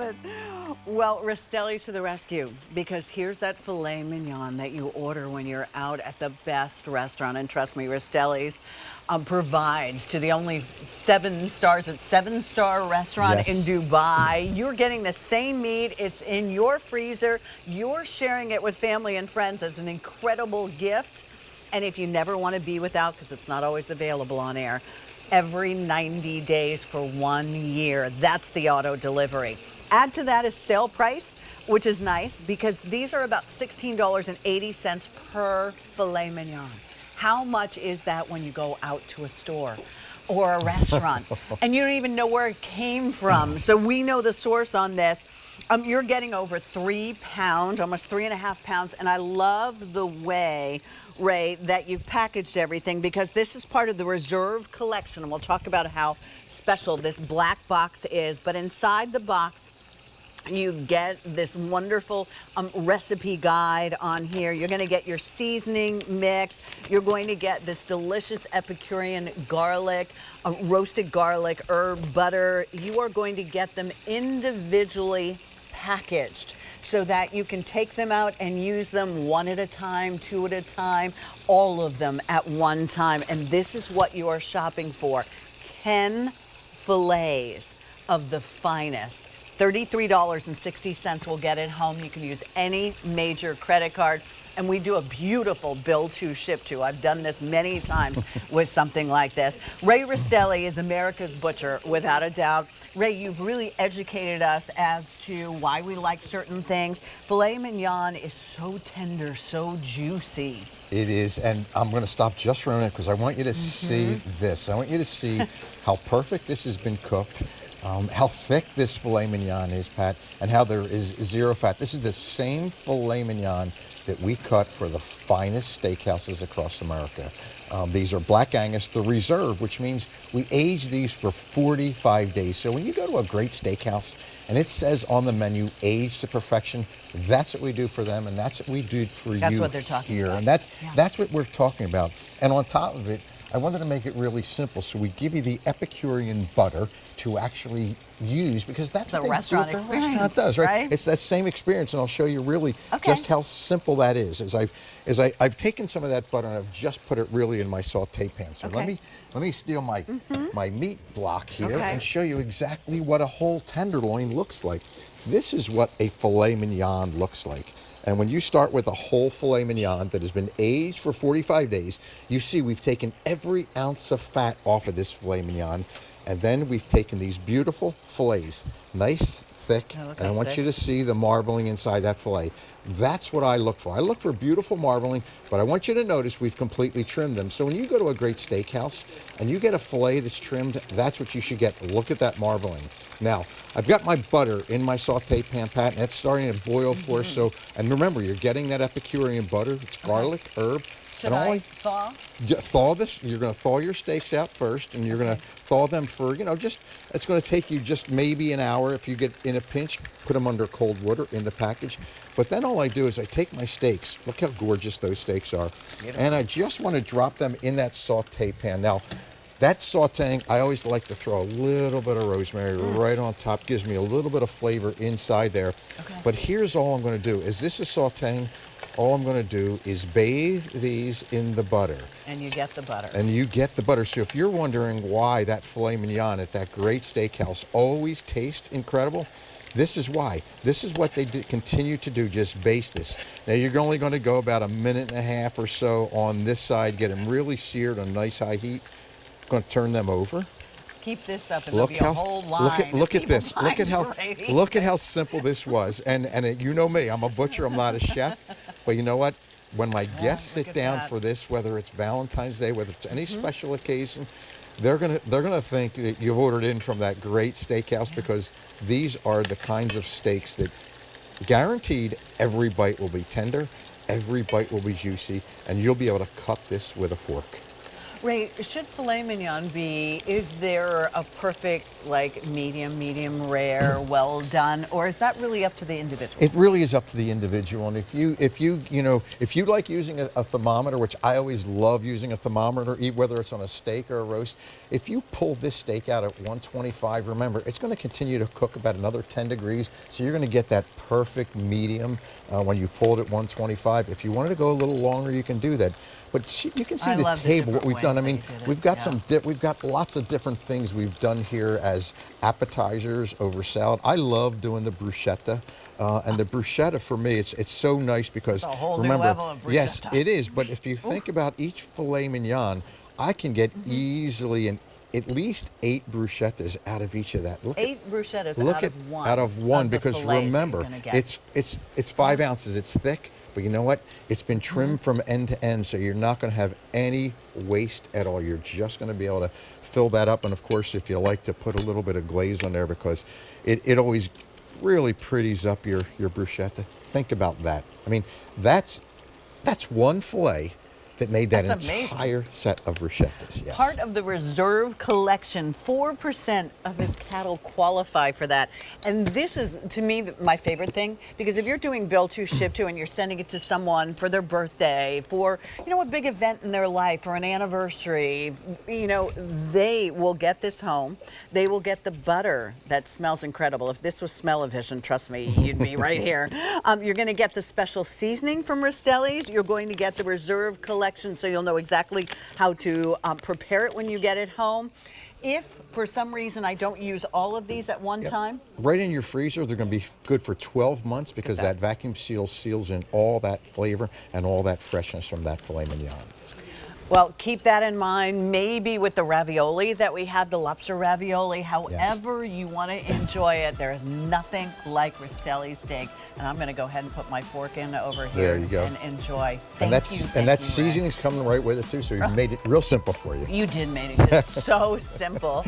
love it. Well, Rastelli's to the rescue, because here's that filet mignon that you order when you're out at the best restaurant. And trust me, Rastelli's provides to the only 7 stars at 7-star restaurant in Yes. Dubai. You're getting the same meat. It's in your freezer. You're sharing it with family and friends as an incredible gift. And if you never want to be without, because it's not always available on air, every 90 days for 1 year. That's the auto delivery. Add to that is sale price, which is nice because these are about $16.80 per filet mignon. How much is that when you go out to a store or a restaurant and you don't even know where it came from? So we know the source on this. You're getting over 3 pounds, almost 3.5 pounds. And I love the way, Ray, that you've packaged everything, because this is part of the reserve collection. And we'll talk about how special this black box is. But inside the box, you get this wonderful recipe guide on here. You're going to get your seasoning mix. You're going to get this delicious Epicurean garlic, roasted garlic, herb, butter. You are going to get them individually packaged so that you can take them out and use them 1 at a time, 2 at a time, all of them at one time. And this is what you are shopping for. 10 fillets of the finest. $33.60 will get it home. You can use any major credit card. And we do a beautiful bill to ship to. I've done this many times with something like this. Ray Rastelli is America's butcher, without a doubt. Ray, you've really educated us as to why we like certain things. Filet mignon is so tender, so juicy. It is, and I'm going to stop just for a minute because I want you to see this. I want you to see how perfect this has been cooked, how thick this filet mignon is, Pat, and how there is zero fat. This is the same filet mignon that we cut for the finest steakhouses across America. These are Black Angus, the reserve, which means we age these for 45 days. So when you go to a great steakhouse and it says on the menu, aged to perfection, that's what we do for them, and that's what we do for you. That's what they're talking here. about. And that's what we're talking about. And on top of it, I wanted to make it really simple. So we give you the Epicurean butter to actually use, because that's the what restaurant the experience, restaurant does, right? right? It's that same experience, and I'll show you really just how simple that is. I've taken some of that butter and I've just put it really in my saute pan. So let me steal my my meat block here and show you exactly what a whole tenderloin looks like. This is what a filet mignon looks like. And when you start with a whole filet mignon that has been aged for 45 days, you see we've taken every ounce of fat off of this filet mignon. And then we've taken these beautiful fillets, nice, thick, and I want you to see the marbling inside that filet. That's what I look for. I look for beautiful marbling, but I want you to notice we've completely trimmed them. So when you go to a great steakhouse and you get a filet that's trimmed, that's what you should get. Look at that marbling. Now, I've got my butter in my saute pan, Pat, and it's starting to boil for us. So, and remember, you're getting that Epicurean butter. It's garlic, herb. Should I thaw? Thaw this. You're going to thaw your steaks out first, and you're going to thaw them for, it's going to take you just maybe an hour. If you get in a pinch, put them under cold water in the package. But then all I do is I take my steaks. Look how gorgeous those steaks are. Beautiful. And I just want to drop them in that saute pan. Now, that sauteing, I always like to throw a little bit of rosemary right on top. Gives me a little bit of flavor inside there. But here's all I'm going to do. As this is sauteing, all I'm going to do is bathe these in the butter. And you get the butter. And you get the butter. So if you're wondering why that filet mignon at that great steakhouse always tastes incredible, this is why. This is what they continue to do, just baste this. Now you're only going to go about 1.5 minutes or so on this side, get them really seared on nice high heat. Going to turn them over. Keep this up, and there'll be a whole line. Look at this. Look at how simple this was. And you know me, I'm a butcher. I'm not a chef. But you know what? When my guests sit down for this, whether it's Valentine's Day, whether it's any special occasion, they're gonna think that you've ordered in from that great steakhouse, because these are the kinds of steaks that guaranteed every bite will be tender, every bite will be juicy, and you'll be able to cut this with a fork. Ray, should filet mignon be, is there a perfect, like, medium rare, well done, or is that really up to the individual? It really is up to the individual, and if you like using a thermometer, which I always love using a thermometer, whether it's on a steak or a roast, if you pull this steak out at 125, remember, it's going to continue to cook about another 10 degrees, so you're going to get that perfect medium when you pull it at 125. If you wanted to go a little longer, you can do that. But you can see the table, what we've done. I mean, we've got we've got lots of different things we've done here as appetizers over salad. I love doing the bruschetta. And the bruschetta for me, it's so nice because It's a whole remember, new level of bruschetta. yes, it is. But if you think about each filet mignon, I can get easily at least 8 bruschettas out of each of that. Look 8 bruschettas out of one of the because fillets remember, you're gonna get. it's 5 ounces. It's thick, but you know what? It's been trimmed from end to end, so you're not going to have any waste at all. You're just going to be able to fill that up, and of course, if you like to put a little bit of glaze on there, because it always really pretties up your bruschetta. Think about that. I mean, that's one fillet that made that That's entire amazing. set of bruschettas. Yes. Part of the reserve collection, 4% of his cattle qualify for that. And this is, to me, my favorite thing, because if you're doing build to, ship to, and you're sending it to someone for their birthday, for, a big event in their life, or an anniversary, they will get this home. They will get the butter that smells incredible. If this was smell-o-vision, trust me, you'd be right here. You're going to get the special seasoning from Rastelli's. You're going to get the reserve collection, so you'll know exactly how to prepare it when you get it home. If for some reason I don't use all of these at one time, right in your freezer, they're going to be good for 12 months because that vacuum seal seals in all that flavor and all that freshness from that filet mignon. well, keep that in mind. Maybe with the ravioli that we had, the lobster ravioli, however you want to enjoy it, there is nothing like Rastelli's steak. And I'm going to go ahead and put my fork in over here There you go. and enjoy. And that seasoning's coming right with it too, so you made it real simple for you. You did make it so simple.